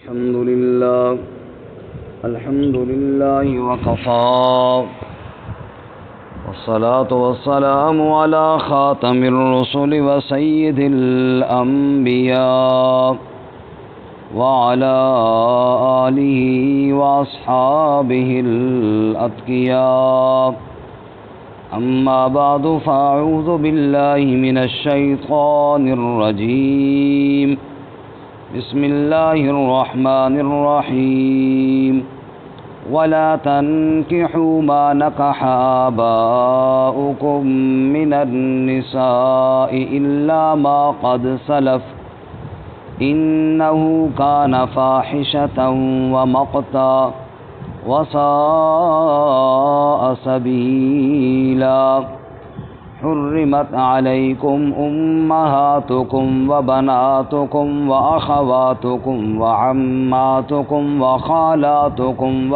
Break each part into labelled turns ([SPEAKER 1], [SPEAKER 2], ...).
[SPEAKER 1] الحمد لله وكفى والصلاة والسلام على خاتم الرسل وسيد الأنبياء وعلى آله وأصحابه الأتقياء أما بعد فأعوذ بالله من الشيطان الرجيم بسم الله الرحمن الرحيم ولا تنكحوا ما نكح آباؤكم من النساء إلا ما قد سلف إنه كان فاحشة ومقتا وساء سبيلا حرمت عليكم أمهاتكم وبناتكم وأخواتكم وعماتكم وخالاتكم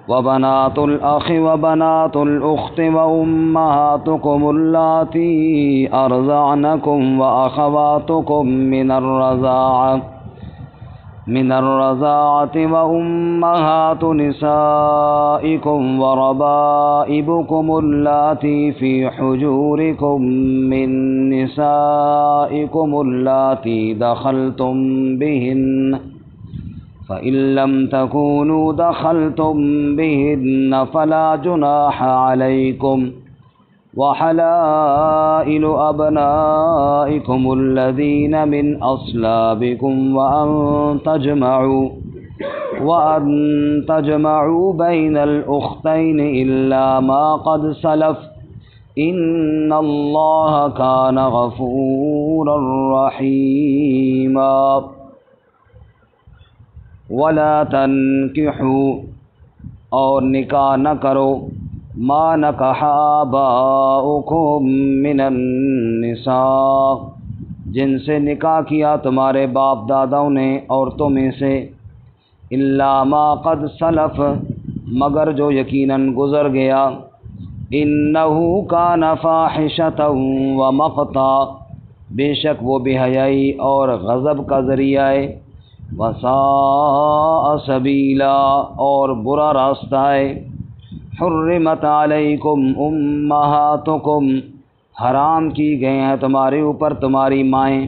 [SPEAKER 1] وبنات الأخ وبنات الأخت وأمهاتكم اللاتي أرضعنكم وأخواتكم من الرضاعة وأمهات نسائكم وربائبكم اللاتي في حجوركم من نسائكم اللاتي دخلتم بهن فإن لم تكونوا دخلتم بهن فلا جناح عليكم وحلائل أبنائكم الذين من أصلابكم وأن تجمعوا بين الأختين إلا ما قد سلف إن الله كان غفورا رحيما ولا تنكحوا اور نکاح نہ کرو ما نکح آباؤکم من النساء جن سے نکاح کیا تمہارے باپ داداؤں نے عورتوں میں سے الا ما قد سلف مگر جو یقیناً گزر گیا انہ کان فاحشۃ ومقتا بے شک وہ بے حیائی اور غضب کا ذریعہ ہے وساء سبیلا اور برا راستہ ہے حرمت علیکم امہاتکم حرام کی گئے ہیں تمہارے اوپر تمہاری مائیں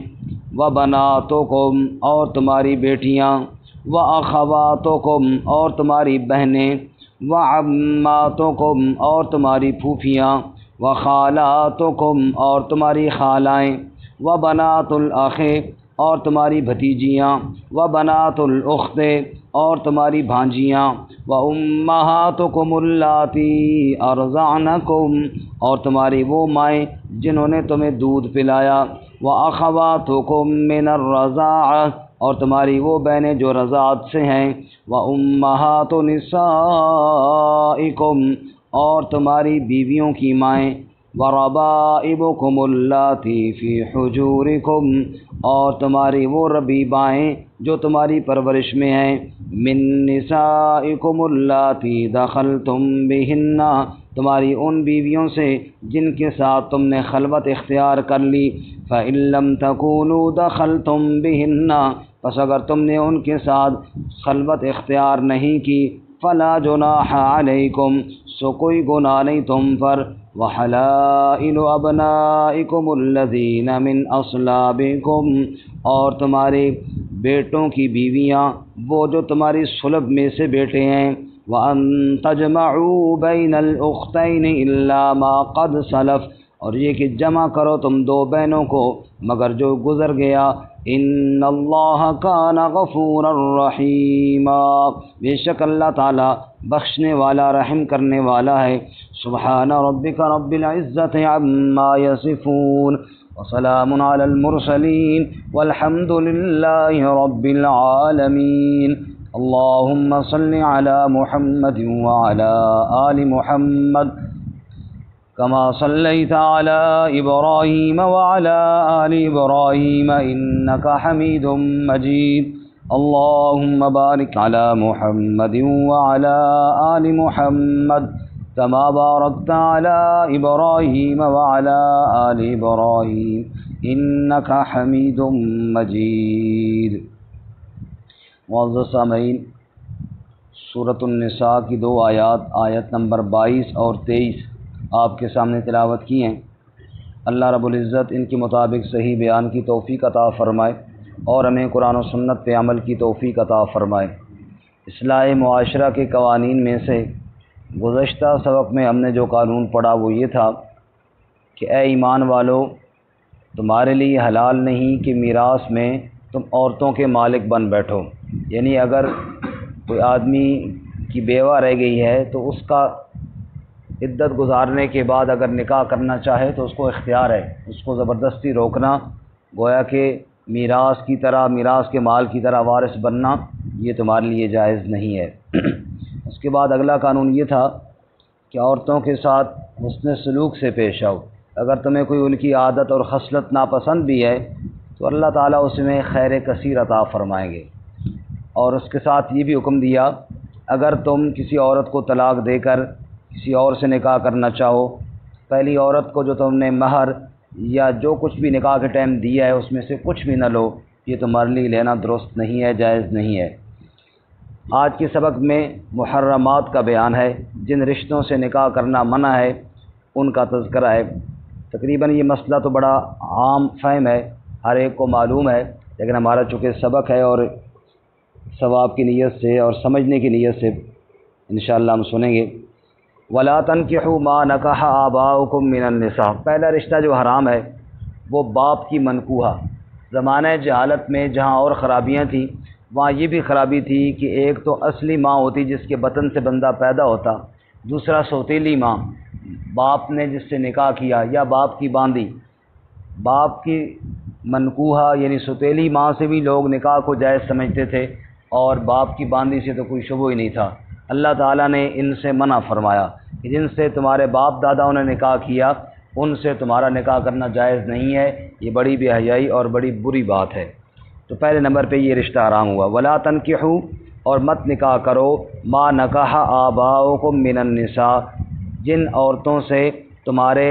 [SPEAKER 1] وبناتکم اور تمہاری بیٹیاں واخواتکم اور تمہاری بہنیں وعماتکم اور تمہاری پھوپھیاں وخالاتکم اور تمہاری خالائیں وبنات الاخ اور تمہاری بھتیجیاں وبنات الاخت اور تمہاری بھانجیاں وامہاتکم اللاتی ارضعنکم اور تمہاری وہ مائیں جنہوں نے تمہیں دودھ پلایا واخواتکم من الرضاعہ اور تمہاری وہ بہنیں جو رضاعت سے ہیں وامہات نسائکم اور تمہاری بیویوں کی مائیں وربائبکم اللاتی فی حجورکم اور تمہاری وہ ربیبائیں جو تمہاری پرورش میں ہیں من نسائکم اللاتی دخلتم بہن تمہاری ان بیویوں سے جن کے ساتھ تم نے خلوت اختیار کر لی فإن لم تکونوا دخلتم بہن پس اگر تم نے ان کے ساتھ خلوت اختیار نہیں کی فلا جناح علیکم سو کوئی گناہ نہیں تم پر وحلائل ابنائکم الذین من اصلابکم اور تمہارے بیٹوں کی بیویاں وہ جو تمہاری صلب میں سے بیٹے ہیں وَأَن تَجْمَعُوا بَيْنَ الْأُخْتَيْنِ إِلَّا مَا قَدْ سَلَفَ اور یہ کہ جمع کرو تم دو بہنوں کو مگر جو گزر گیا ان اللہ کان غفورا رحیما بے شک اللہ تعالی بخشنے والا رحم کرنے والا ہے سبحان ربک رب العزت عما یصفون وسلام علی المرسلین والحمد للہ رب العالمین اللہم صل علی محمد وعلی آل محمد كما صليت على إبراهيم وعلى آل إبراهيم إنك حميد مجيد اللهم بارك على محمد وعلى آل محمد كما باركت على إبراهيم وعلى آل إبراهيم إنك حميد مجيد معزز سامعین، سورۃ النساء کی 2 آیات، آیت نمبر 22 اور 23 آپ کے سامنے تلاوت کی ہیں۔ اللہ رب العزت ان کے مطابق صحیح بیان کی توفیق عطا فرمائے اور ہمیں قرآن و سنت پہ عمل کی توفیق عطا فرمائے۔ اصلاح معاشرہ کے قوانین میں سے گزشتہ سبق میں ہم نے جو قانون پڑھا وہ یہ تھا کہ اے ایمان والو، تمہارے لیے حلال نہیں کہ میراث میں تم عورتوں کے مالک بن بیٹھو۔ یعنی اگر کوئی آدمی کی بیوہ رہ گئی ہے تو اس کا عدت گزارنے کے بعد اگر نکاح کرنا چاہے تو اس کو اختیار ہے، اس کو زبردستی روکنا، گویا کہ میراث کی طرح، میراث کے مال کی طرح وارث بننا، یہ تمہارے لیے جائز نہیں ہے۔ اس کے بعد اگلا قانون یہ تھا کہ عورتوں کے ساتھ حسن سلوک سے پیش آؤ۔ اگر تمہیں کوئی ان کی عادت اور خصلت ناپسند بھی ہے تو اللہ تعالیٰ اس میں خیر کثیر عطا فرمائیں گے۔ اور اس کے ساتھ یہ بھی حکم دیا، اگر تم کسی عورت کو طلاق دے کر کسی اور سے نکاح کرنا چاہو، پہلی عورت کو جو تم نے مہر یا جو کچھ بھی نکاح کے ٹائم دیا ہے اس میں سے کچھ بھی نہ لو، یہ تمہارے لیے لینا درست نہیں ہے، جائز نہیں ہے۔ آج کے سبق میں محرمات کا بیان ہے، جن رشتوں سے نکاح کرنا منع ہے ان کا تذکرہ ہے۔ تقریباً یہ مسئلہ تو بڑا عام فہم ہے، ہر ایک کو معلوم ہے، لیکن ہمارا چونکہ سبق ہے اور ثواب کی نیت سے اور سمجھنے کی نیت سے انشاءاللہ ہم سنیں گے۔ وَلَا تَنْكِحُوا مَا نَكَحَ آبَاؤُكُم مِّنَ النِّسَاء، پہلا رشتہ جو حرام ہے وہ باپ کی منکوحہ۔ زمانہ جہالت میں جہاں اور خرابیاں تھیں وہاں یہ بھی خرابی تھی کہ ایک تو اصلی ماں ہوتی جس کے بطن سے بندہ پیدا ہوتا، دوسرا سوتیلی ماں، باپ نے جس سے نکاح کیا یا باپ کی باندھی۔ باپ کی منکوحہ یعنی سوتیلی ماں سے بھی لوگ نکاح کو جائز سمجھتے تھے اور باپ کی باندھی سے تو کوئی شبہ ہی نہیں تھا۔ اللہ تعالیٰ نے ان سے منع فرمایا کہ جن سے تمہارے باپ داداؤں نے نکاح کیا ان سے تمہارا نکاح کرنا جائز نہیں ہے، یہ بڑی بے حیائی اور بڑی بری بات ہے۔ تو پہلے نمبر پہ یہ رشتہ حرام ہوا۔ وَلَا تَنْكِحُوا، اور مت نکاح کرو، مَا نَكَحَ آبَاؤُكُم مِّنَ النِّسَاء، جن عورتوں سے تمہارے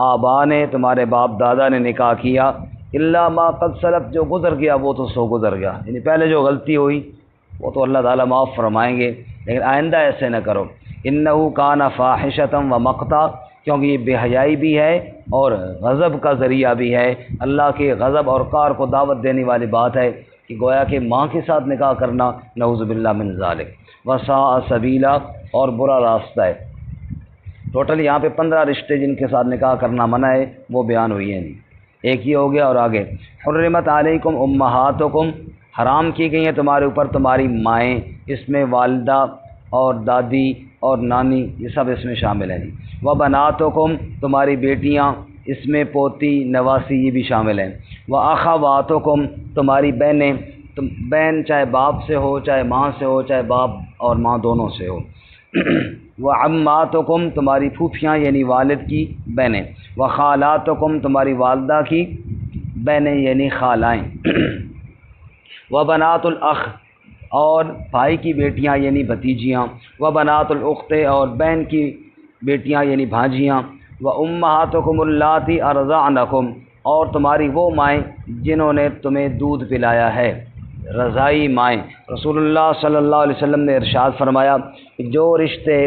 [SPEAKER 1] آبا نے، تمہارے باپ دادا نے نکاح کیا، الا ما قد سلف، جو گزر گیا وہ تو سو گزر گیا، یعنی پہلے جو غلطی ہوئی وہ تو اللہ تعالیٰ معاف فرمائیں گے، لیکن آئندہ ایسے نہ کرو۔ انہ کان فاحشۃ ومقتا، کیونکہ یہ بے حیائی بھی ہے اور غضب کا ذریعہ بھی ہے، اللہ کے غضب اور قہر کو دعوت دینے والی بات ہے کہ گویا کہ ماں کے ساتھ نکاح کرنا نعوذ باللہ من ذالک، وساء سبیلا، اور برا راستہ ہے۔ ٹوٹل یہاں پہ 15 رشتے جن کے ساتھ نکاح کرنا منع ہے وہ بیان ہوئی ہیں۔ ایک ہی ہو گیا، اور آگے حرمت علیکم امہاتکم، حرام کی گئی ہیں تمہارے اوپر تمہاری مائیں، اس میں والدہ اور دادی اور نانی یہ سب اس میں شامل ہیں۔ وبناتکم، تمہاری بیٹیاں، اس میں پوتی نواسی یہ بھی شامل ہیں۔ واخواتکم، تمہاری بہنیں، بہن چاہے باپ سے ہو چاہے ماں سے ہو چاہے باپ اور ماں دونوں سے ہو۔ وعماتکم، تمہاری پھوپھیاں یعنی والد کی بہنیں۔ وخالاتکم، تمہاری والدہ کی بہنیں یعنی خالائیں۔ وبنات الاخ، اور بھائی کی بیٹیاں یعنی بھتیجیاں۔ وبنات الاخت، اور بہن کی بیٹیاں یعنی بھانجیاں۔ وامہاتکم اللاتی ارضعنکم، اور تمہاری وہ مائیں جنہوں نے تمہیں دودھ پلایا ہے، رضائی مائیں۔ رسول اللہ صلی اللہ علیہ وسلم نے ارشاد فرمایا کہ جو رشتے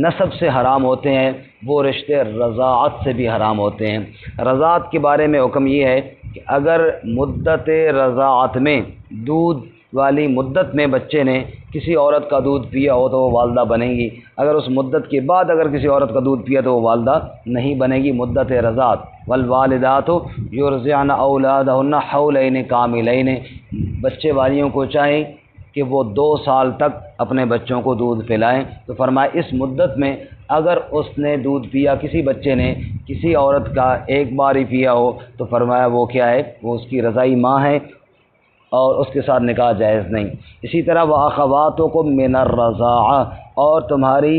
[SPEAKER 1] نسب سے حرام ہوتے ہیں وہ رشتے رضاعت سے بھی حرام ہوتے ہیں۔ رضاعت کے بارے میں حکم یہ ہے کہ اگر مدت رضاعت میں، دودھ والی مدت میں بچے نے کسی عورت کا دودھ پیا ہو تو وہ والدہ بنے گی، اگر اس مدت کے بعد اگر کسی عورت کا دودھ پیا تو وہ والدہ نہیں بنے گی، مدت رضاعت۔ والوالدات یرضعن اولادہن حولین کاملین، بچے والیوں کو چاہے کہ وہ 2 سال تک اپنے بچوں کو دودھ پلائیں۔ تو فرمایا اس مدت میں اگر اس نے دودھ پیا، کسی بچے نے کسی عورت کا ایک بار ہی پیا ہو تو فرمایا وہ کیا ہے، وہ اس کی رضائی ماں ہے اور اس کے ساتھ نکاح جائز نہیں۔ اسی طرح وَأَخَوَاتُكُم مِّنَ الرَّضَاعَةِ، اور تمہاری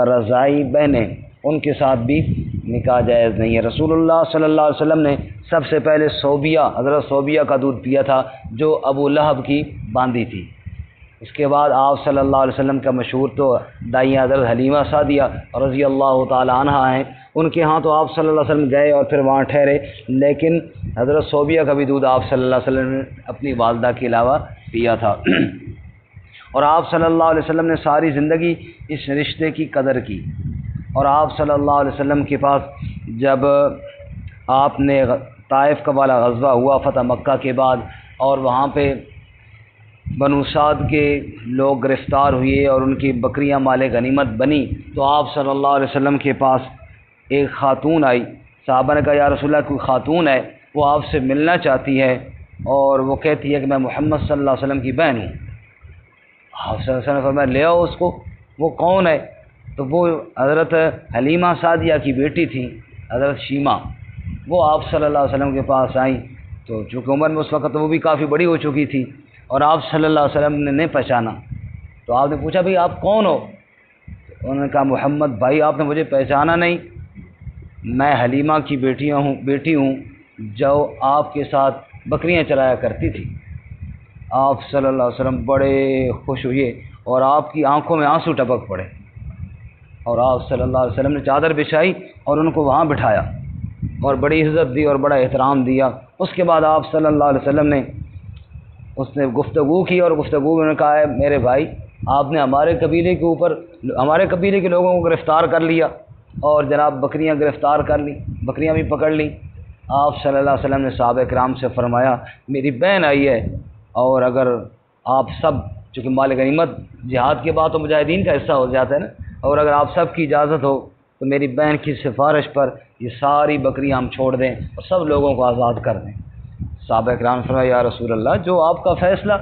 [SPEAKER 1] رضائی بہنیں، ان کے ساتھ بھی نکاح جائز نہیں ہے۔ رسول اللہ صلی اللہ علیہ وسلم نے سب سے پہلے صوبیہ، حضرت صوبیہ کا دودھ پیا تھا جو ابو لہب کی باندھی تھی۔ اس کے بعد آپ صلی اللہ علیہ وسلم کا مشہور تو دائیاں حضرت حلیمہ سعدیہ رضی اللہ تعالی عنہ ہیں، ان کے ہاں تو آپ صلی اللہ علیہ وسلم گئے اور پھر وہاں ٹھہرے، لیکن حضرت صوبیہ کا بھی دودھ آپ صلی اللہ علیہ وسلم نے اپنی والدہ کے علاوہ پیا تھا۔ اور آپ صلی اللہ علیہ وسلم نے ساری زندگی اس رشتے کی قدر کی، اور آپ صلی اللہ علیہ وسلم کے پاس جب آپ نے طائف کا والا غزوہ ہوا فتح مکہ کے بعد، اور وہاں پہ بنو سعد کے لوگ گرفتار ہوئے اور ان کی بکریاں مال غنیمت بنی، تو آپ صلی اللہ علیہ وسلم کے پاس ایک خاتون آئی۔ صحابہ نے کہا یا رسول اللہ، کوئی خاتون ہے وہ آپ سے ملنا چاہتی ہے، اور وہ کہتی ہے کہ میں محمد صلی اللہ علیہ وسلم کی بہن ہوں۔ آپ صلی اللہ علیہ وسلم نے فرمایا لے آؤ اس کو۔ وہ کون ہے؟ تو وہ حضرت حلیمہ سعدیہ کی بیٹی تھی، حضرت شیمہ۔ وہ آپ صلی اللہ علیہ وسلم کے پاس آئیں، تو چونکہ عمر میں اس وقت وہ بھی کافی بڑی ہو چکی تھی، اور آپ صلی اللہ علیہ وسلم نے نہیں پہچانا۔ تو آپ نے پوچھا بھئی آپ کون ہو؟ تو انہوں نے کہا محمد بھائی آپ نے مجھے پہچانا نہیں، میں حلیمہ کی بیٹی ہوں جو آپ کے ساتھ بکریاں چرایا کرتی تھی۔ آپ صلی اللہ علیہ وسلم بڑے خوش ہوئے اور آپ کی آنکھوں میں آنسو ٹپک پڑے، اور آپ صلی اللہ علیہ وسلم نے چادر بچھائی اور ان کو وہاں بٹھایا اور بڑی عزت دی اور بڑا احترام دیا۔ اس کے بعد آپ صلی اللہ علیہ وسلم نے اس نے گفتگو کی، اور گفتگو میں نے کہا ہے میرے بھائی آپ نے ہمارے قبیلے کے لوگوں کو گرفتار کر لیا، اور جناب بکریاں گرفتار کر لی، بکریاں بھی پکڑ لیں۔ آپ صلی اللہ علیہ وسلم نے صحابہ کرام سے فرمایا میری بہن آئی ہے، اور اگر آپ سب، چونکہ مال غنیمت جہاد کے بعد تو مجاہدین کا حصہ ہو جاتا ہے نا، اور اگر آپ سب کی اجازت ہو تو میری بہن کی سفارش پر یہ ساری بکریاں ہم چھوڑ دیں اور سب لوگوں کو آزاد کر دیں۔ صحابہ کرام فرمایا یا رسول اللہ جو آپ کا فیصلہ،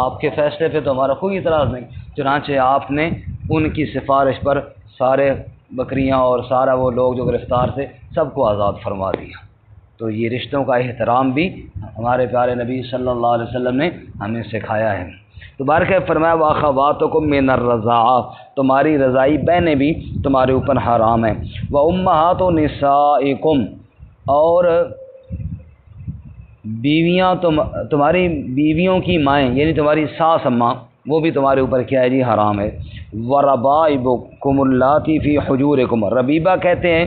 [SPEAKER 1] آپ کے فیصلے پہ تو ہمارا کوئی اعتراض نہیں۔ چنانچہ آپ نے ان کی سفارش پر سارے بکریاں اور سارا وہ لوگ جو گرفتار تھے سب کو آزاد فرما دیا۔ تو یہ رشتوں کا احترام بھی ہمارے پیارے نبی صلی اللہ علیہ وسلم نے ہمیں سکھایا ہے۔ تو بارکہ فرمایا وَأَخَوَاتُكُم مِّنَ الرَّضَاعَةِ، تمہاری رضائی بہنیں بھی تمہارے اوپر حرام ہیں۔ وَأُمَّهَاتُ نِسَائِكُمْ، اور بیویاں تمہاری بیویوں کی مائیں یعنی تمہاری ساس اماں وہ بھی تمہارے اوپر کیا ہے جی حرام ہے۔ وَرَبَائِبُكُمُ اللَّاتِي فِي حُجُورِكُمْ، ربیبہ کہتے ہیں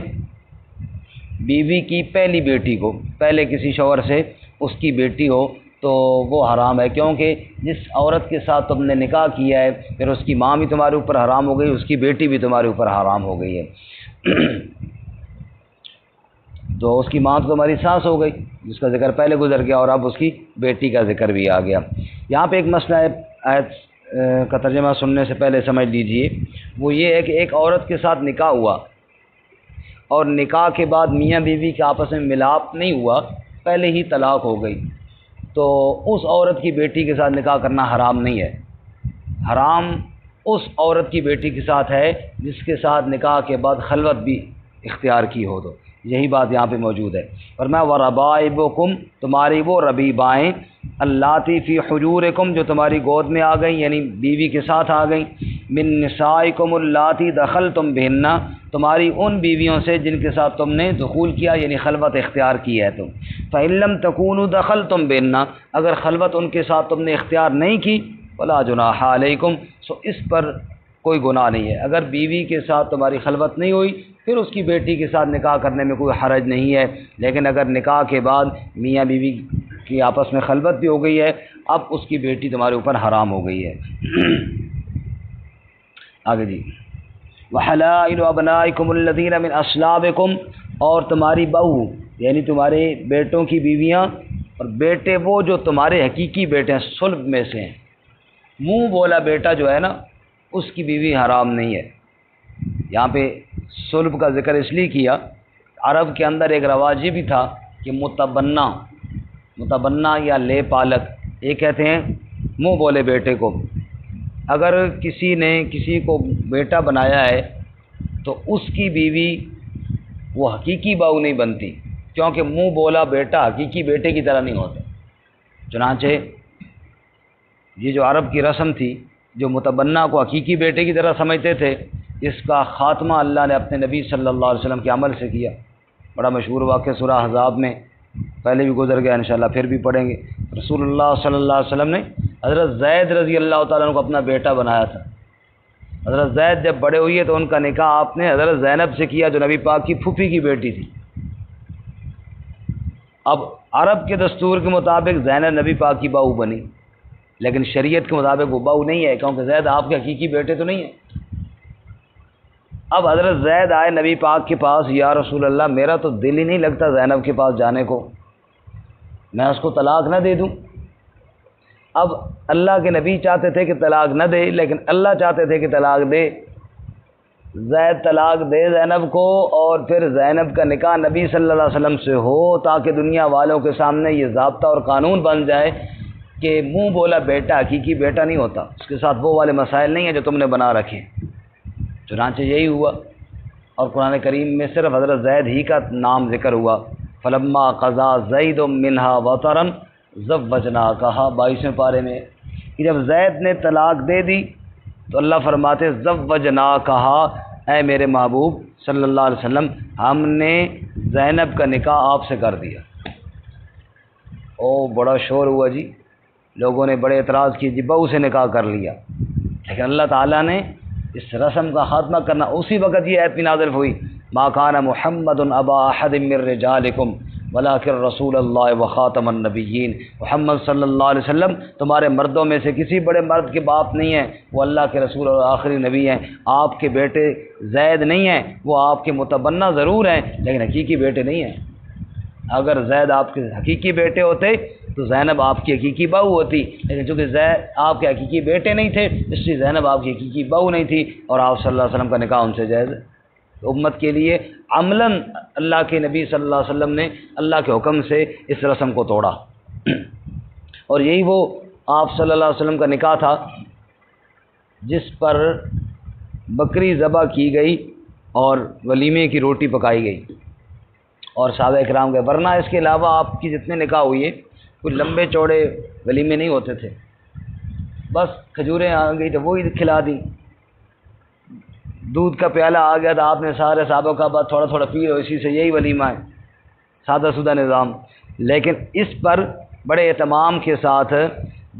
[SPEAKER 1] بیوی کی پہلی بیٹی کو، پہلے کسی شوہر سے اس کی بیٹی ہو تو وہ حرام ہے، کیونکہ جس عورت کے ساتھ تم نے نکاح کیا ہے پھر اس کی ماں بھی تمہارے اوپر حرام ہو گئی، اس کی بیٹی بھی تمہارے اوپر حرام ہو گئی ہے۔ تو اس کی ماں تو تمہاری ساس ہو گئی جس کا ذکر پہلے گزر گیا، اور اب اس کی بیٹی کا ذکر بھی آ گیا۔ یہاں پہ ایک مسئلہ ہے، آیت کا ترجمہ سننے سے پہلے سمجھ لیجئے، وہ یہ ہے کہ ایک عورت کے ساتھ نکاح ہوا اور نکاح کے بعد میاں بیوی کے آپس میں ملاپ نہیں ہوا، پہلے ہی طلاق ہو گئی، تو اس عورت کی بیٹی کے ساتھ نکاح کرنا حرام نہیں ہے۔ حرام اس عورت کی بیٹی کے ساتھ ہے جس کے ساتھ نکاح کے بعد خلوت بھی اختیار کی ہو، تو یہی بات یہاں پہ موجود ہے۔ فرمایا وَرَبَائِبُكُمْ، تمہاری وہ ربیبائیں، اللَّاتِی فِی حُجُورِکُمْ، جو تمہاری گود میں آ گئیں یعنی بیوی کے ساتھ آ گئیں، مِن نِسَائِکُمُ اللَّاتِی دَخَلْتُم بِہِنَّ، تمہاری ان بیویوں سے جن کے ساتھ تم نے دخول کیا یعنی خلوت اختیار کی ہے تم۔ فَإِن لَّمْ تَکُونُوا دَخَلْتُم بِهِنَّ، اگر خلوت ان کے ساتھ تم نے اختیار نہیں کی، فَلَا جُنَاحَ عَلَیکُم، سو اس پر کوئی گناہ نہیں ہے۔ اگر بیوی کے ساتھ تمہاری خلوت نہیں ہوئی پھر اس کی بیٹی کے ساتھ نکاح کرنے میں کوئی حرج نہیں ہے، لیکن اگر نکاح کے بعد میاں بیوی کی آپس میں خلوت بھی ہو گئی ہے، اب اس کی بیٹی تمہارے اوپر حرام ہو گئی ہے۔ آگے جی، وَحَلَائِلُ أَبْنَائِكُمُ الَّذِينَ مِنْ أَصْلَابِكُمْ، اور تمہاری بہو یعنی تمہارے بیٹوں کی بیویاں اور بیٹے وہ جو تمہارے حقیقی بیٹے ہیں صلب میں سے ہیں، منہ بولا بیٹا جو ہے نا اس کی بیوی حرام نہیں ہے۔ یہاں پہ صلب کا ذکر اس لیے کیا، عرب کے اندر ایک رواج یہ بھی تھا کہ متبنہ یا لے پالک، یہ کہتے ہیں منہ بولے بیٹے کو، اگر کسی نے کسی کو بیٹا بنایا ہے تو اس کی بیوی وہ حقیقی بہو نہیں بنتی، کیونکہ منہ بولا بیٹا حقیقی بیٹے کی طرح نہیں ہوتا۔ چنانچہ یہ جو عرب کی رسم تھی، جو متبنہ کو حقیقی بیٹے کی طرح سمجھتے تھے، اس کا خاتمہ اللہ نے اپنے نبی صلی اللہ علیہ وسلم کے عمل سے کیا۔ بڑا مشہور واقعہ سورہ احزاب میں پہلے بھی گزر گیا، انشاءاللہ پھر بھی پڑھیں گے۔ رسول اللہ صلی اللہ علیہ وسلم نے حضرت زید رضی اللہ تعالیٰ عنہ کو اپنا بیٹا بنایا تھا۔ حضرت زید جب بڑے ہوئے تو ان کا نکاح آپ نے حضرت زینب سے کیا جو نبی پاک کی پھوپھی کی بیٹی تھی۔ اب عرب کے دستور کے مطابق زینب نبی پاک کی بہو بنی، لیکن شریعت کے مطابق وہ بہو نہیں ہے، کیونکہ زید آپ کے حقیقی بیٹے تو نہیں ہیں۔ اب حضرت زید آئے نبی پاک کے پاس، یا رسول اللہ میرا تو دل ہی نہیں لگتا زینب کے پاس جانے کو، میں اس کو طلاق نہ دے دوں۔ اب اللہ کے نبی چاہتے تھے کہ طلاق نہ دے، لیکن اللہ چاہتے تھے کہ طلاق دے۔ زید طلاق دے زینب کو، اور پھر زینب کا نکاح نبی صلی اللہ علیہ وسلم سے ہو، تاکہ دنیا والوں کے سامنے یہ ضابطہ اور قانون بن جائے کہ منہ بولا بیٹا حقیقی بیٹا نہیں ہوتا، اس کے ساتھ وہ والے مسائل نہیں ہیں جو تم نے بنا رکھے۔ چنانچہ یہی ہوا، اور قرآن کریم میں صرف حضرت زید ہی کا نام ذکر ہوا۔ فلما قضا زید منہا وطرا زوجناکہا، 22ویں پارے میں، کہ جب زید نے طلاق دے دی تو اللہ فرماتے زوجناکہا، اے میرے محبوب صلی اللہ علیہ وسلم ہم نے زینب کا نکاح آپ سے کر دیا۔ او بڑا شور ہوا جی، لوگوں نے بڑے اعتراض کیے جی بہو سے نکاح کر لیا، لیکن اللہ تعالیٰ نے اس رسم کا خاتمہ کرنا، اسی وقت یہ آیت بھی نازل ہوئی، ما کان محمد ابا احد من رجالکم ولکن رسول اللہ وخاتم النبیین، محمد صلی اللہ علیہ وسلم تمہارے مردوں میں سے کسی بڑے مرد کے باپ نہیں ہیں، وہ اللہ کے رسول اور آخری نبی ہیں۔ آپ کے بیٹے زید نہیں ہیں، وہ آپ کے متبنہ ضرور ہیں لیکن حقیقی بیٹے نہیں ہیں۔ اگر زید آپ کے حقیقی بیٹے ہوتے تو زینب آپ کی حقیقی بہو ہوتی، لیکن چونکہ زید آپ کے حقیقی بیٹے نہیں تھے اس لیے زینب آپ کی حقیقی بہو نہیں تھی، اور آپ صلی اللہ علیہ وسلم کا نکاح ان سے جائز ہے۔ امت کے لیے عملاً اللہ کے نبی صلی اللہ علیہ وسلم نے اللہ کے حکم سے اس رسم کو توڑا، اور یہی وہ آپ صلی اللہ علیہ وسلم کا نکاح تھا جس پر بکری ذبح کی گئی اور ولیمے کی روٹی پکائی گئی اور صحابہ اکرام کے، ورنہ اس کے علاوہ آپ کی جتنے نکاح ہوئے کوئی لمبے چوڑے ولیمے نہیں ہوتے تھے، بس کھجوریں آ گئی تو وہی کھلا دی، دودھ کا پیالہ آ گیا تو آپ نے سارے صحابہ کا بعد تھوڑا تھوڑا پی لو، اسی سے یہی ولیمہ ہے، سادہ سودہ نظام۔ لیکن اس پر بڑے اہتمام کے ساتھ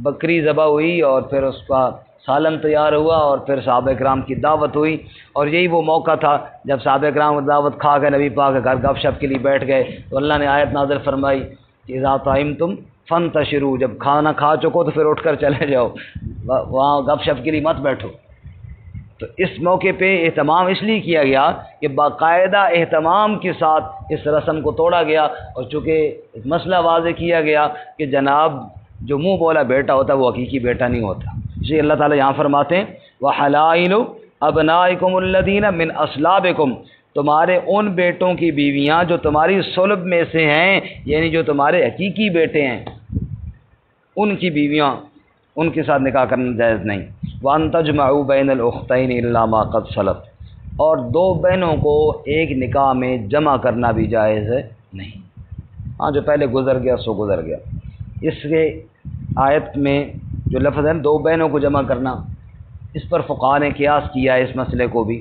[SPEAKER 1] بکری ذبح ہوئی اور پھر اس کا سالن تیار ہوا اور پھر صحابہ کرام کی دعوت ہوئی، اور یہی وہ موقع تھا جب صحابہ کرام کی دعوت کھا کے نبی پاک کے گھر گپ شپ کے لیے بیٹھ گئے تو اللہ نے آیت نازل فرمائی کہ اذا طعمتم فانتشروا، جب کھانا کھا چکو تو پھر اٹھ کر چلے جاؤ، وہاں گپ شپ کے لیے مت بیٹھو۔ تو اس موقع پہ اہتمام اس لیے کیا گیا کہ باقاعدہ اہتمام کے ساتھ اس رسم کو توڑا گیا، اور چونکہ مسئلہ واضح کیا گیا کہ جناب جو منہ بولا بیٹا ہوتا ہے وہ حقیقی بیٹا نہیں ہوتا۔ جی اللہ تعالیٰ یہاں فرماتے ہیں وَحَلَائِلُ أَبْنَائِكُمُ الَّذِينَ مِنْ أَصْلَابِكُمْ، تمہارے ان بیٹوں کی بیویاں جو تمہاری صلب میں سے ہیں، یعنی جو تمہارے حقیقی بیٹے ہیں، ان کی بیویاں ان کے ساتھ نکاح کرنا جائز نہیں۔ وَأَن تَجْمَعُوا بَيْنَ الْأُخْتَيْنِ إِلَّا مَا قَدْ سَلَفَ، اور دو بہنوں کو ایک نکاح میں جمع کرنا بھی جائز ہے نہیں، ہاں جو پہلے گزر گیا سو گزر گیا۔ اس کے آیت میں جو لفظ ہے دو بہنوں کو جمع کرنا، اس پر فقہاء نے قیاس کیا ہے اس مسئلے کو بھی،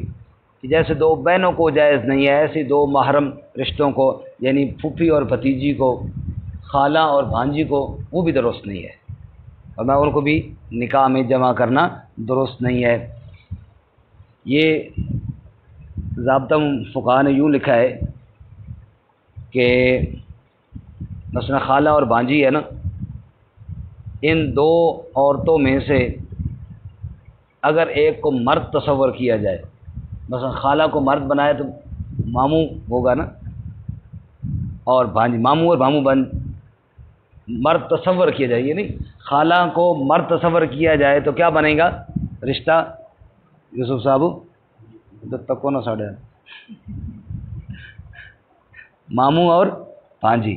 [SPEAKER 1] کہ جیسے دو بہنوں کو جائز نہیں ہے ایسی دو محرم رشتوں کو، یعنی پھوپھی اور بھتیجی کو، خالہ اور بھانجی کو، وہ بھی درست نہیں ہے، اور میں ان کو بھی نکاح میں جمع کرنا درست نہیں ہے۔ یہ ضابطہ فقہاء نے یوں لکھا ہے کہ مثلا خالہ اور بھانجی ہے نا، ان دو عورتوں میں سے اگر ایک کو مرد تصور کیا جائے، مثلا خالہ کو مرد بنائے تو ماموں ہوگا نا، اور بھانجی ماموں اور بھاموں بن، مرد تصور کیا جائے، یہ نہیں خالہ کو مرد تصور کیا جائے تو کیا بنے گا رشتہ؟ یوسف صاحب تک کو نہ ساڑھے ماموں اور بھانجی،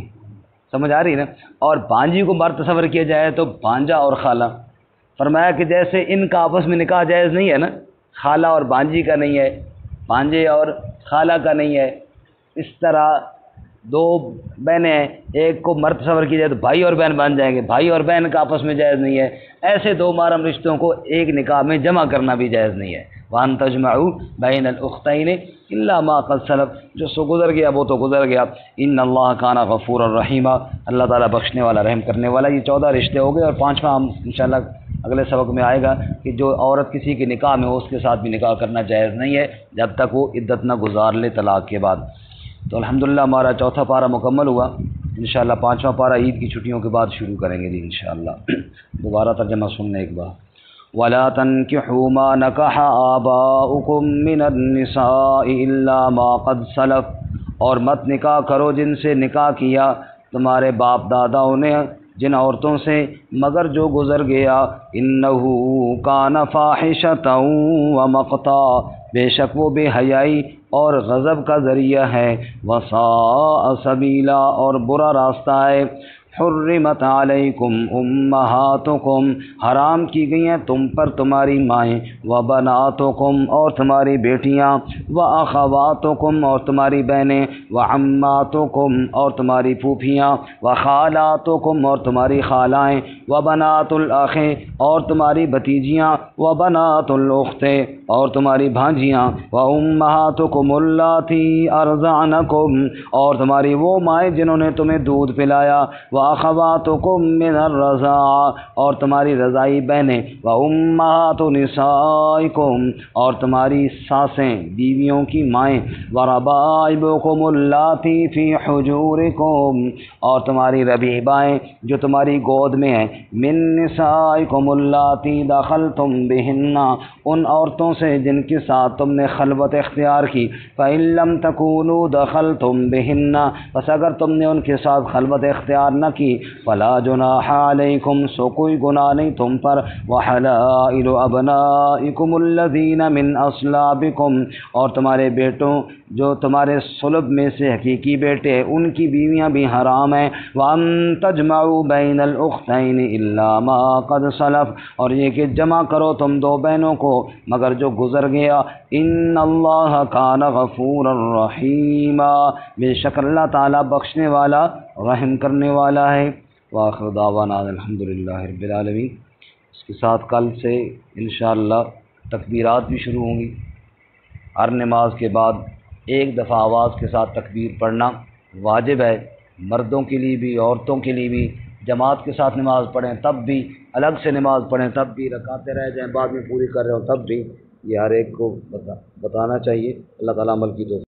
[SPEAKER 1] سمجھ آ رہی نا؟ اور بھانجی کو مرد تصور کیا جائے تو بھانجا اور خالہ، فرمایا کہ جیسے ان کا آپس میں نکاح جائز نہیں ہے نا، خالہ اور بھانجی کا نہیں ہے، بھانجے اور خالہ کا نہیں ہے، اس طرح دو بہنیں ہیں، ایک کو مرد تصور کیا جائے تو بھائی اور بہن بن جائیں گے، بھائی اور بہن کا آپس میں جائز نہیں ہے، ایسے دو محرم رشتوں کو ایک نکاح میں جمع کرنا بھی جائز نہیں ہے۔ وَأَن تَجْمَعُوا بَيْنَ الْأُخْتَيْنِ إِلَّا مَا قَدْ سَلَفَ، جو سو گزر گیا وہ تو گزر گیا۔ إِنَّ اللَّهَ كَانَ غَفُورًا رَحِيمًا، اللہ تعالیٰ بخشنے والا رحم کرنے والا۔ یہ 14 رشتے ہو گئے، اور 5واں ہم انشاءاللہ اگلے سبق میں آئے گا کہ جو عورت کسی کے نکاح میں ہو اس کے ساتھ بھی نکاح کرنا جائز نہیں ہے جب تک وہ عدت نہ گزار لے طلاق کے بعد۔ تو الحمدللہ ہمارا چوتھا پارہ مکمل ہوا۔ انشاءاللہ 5واں پارہ عید کی چھٹیوں کے بعد شروع کریں گے جی انشاءاللہ۔ دوبارہ ترجمہ سننے ایک بار۔ وَلَا تَنكِحُوا مَا نَكَحَ آبَاؤُكُم مِّنَ النِّسَاءِ إِلَّا مَا قَدْ سَلَفَ، اور مت نکاح کرو جن سے نکاح کیا تمہارے باپ داداؤں نے جن عورتوں سے مگر جو گزر گیا، إِنَّهُ كَانَ فَاحِشَةً وَمَقْتًا، بے شک وہ بے حیائی اور غضب کا ذریعہ ہے، وَسَاءَ سَبِيلًا، اور برا راستہ ہے۔ حرمت علیکم امہاتکم، حرام کی گئی ہیں تم پر تمہاری مائیں، وبناتکم، اور تمہاری بیٹیاں، واخواتکم، اور تمہاری بہنیں، وعماتکم، اور تمہاری پھوپھیاں، وخالاتکم، اور تمہاری خالائیں، وبنات الاخ، اور تمہاری بھتیجیاں، وبنات الاخت، اور تمہاری بھانجیاں، وامہاتکم اللاتی ارضعنکم، اور تمہاری وہ مائیں جنہوں نے تمہیں دودھ پلایا، واخواتکم من الرضاعہ، اور تمہاری رضائی بہنیں، وامہات نسائکم، اور تمہاری ساسیں بیویوں کی مائیں، وربائبکم اللاتی فی حجورکم، اور تمہاری ربیبائیں جو تمہاری گود میں ہیں، من نسائکم اللاتی دخلتم بہن، ان عورتوں سے جن کے ساتھ تم نے خلوت اختیار کی، فإن لم تکونوا دخلتم بہن، بس اگر تم نے ان کے ساتھ خلوت اختیار نہ کی، فلا جناح علیکم، سو کوئی گناہ نہیں تم پر، وحلائل ابنائکم الذین من اصلابکم، اور تمہارے بیٹوں جو تمہارے صلب میں سے حقیقی بیٹے ان کی بیویاں بھی حرام ہیں، وان تجمعوا بین الاختین الا ما قد سلف، اور یہ کہ جمع کرو تم دو بہنوں کو مگر جو گزر گیا، ان اللہ کان غفورا رحیما، بے شک اللہ تعالیٰ بخشنے والا رحم کرنے والا ہے۔ وآخر دعوانا الحمدللہ رب العالمین۔ اس کے ساتھ کل سے انشاءاللہ تکبیرات بھی شروع ہوں گی۔ ہر نماز کے بعد ایک دفعہ آواز کے ساتھ تکبیر پڑھنا واجب ہے، مردوں کے لیے بھی عورتوں کے لیے بھی۔ جماعت کے ساتھ نماز پڑھیں تب بھی، الگ سے نماز پڑھیں تب بھی، رکعتیں رہ جائیں بعد میں پوری کر رہے ہو تب بھی، یہ ہر ایک کو بتانا چاہیے۔ اللہ تعالیٰ عمل کی توفیق